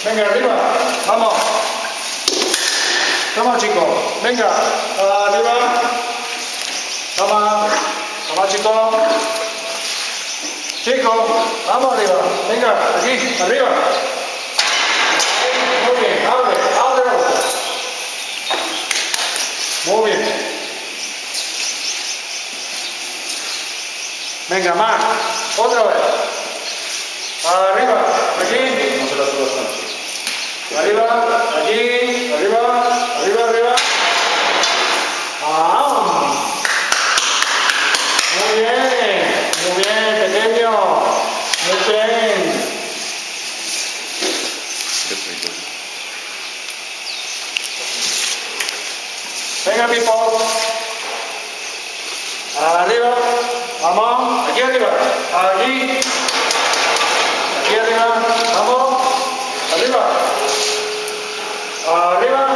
Venga, arriba. Vamos. Toma, chicos. Venga. Arriba. Toma. Toma, chicos. Chicos, vamos arriba. Venga, aquí, arriba. Muy bien, abre la boca. Muy bien. Venga, más. Otra vez. Arriba, aquí. No se la subas tanto. Arriba, aquí. Arriba. Ah. Muy bien, pequeño. Muy bien. Venga, Pipo. Arriba. Vamos. Aquí arriba. Aquí. Aquí arriba. Vamos. Arriba. Arriba.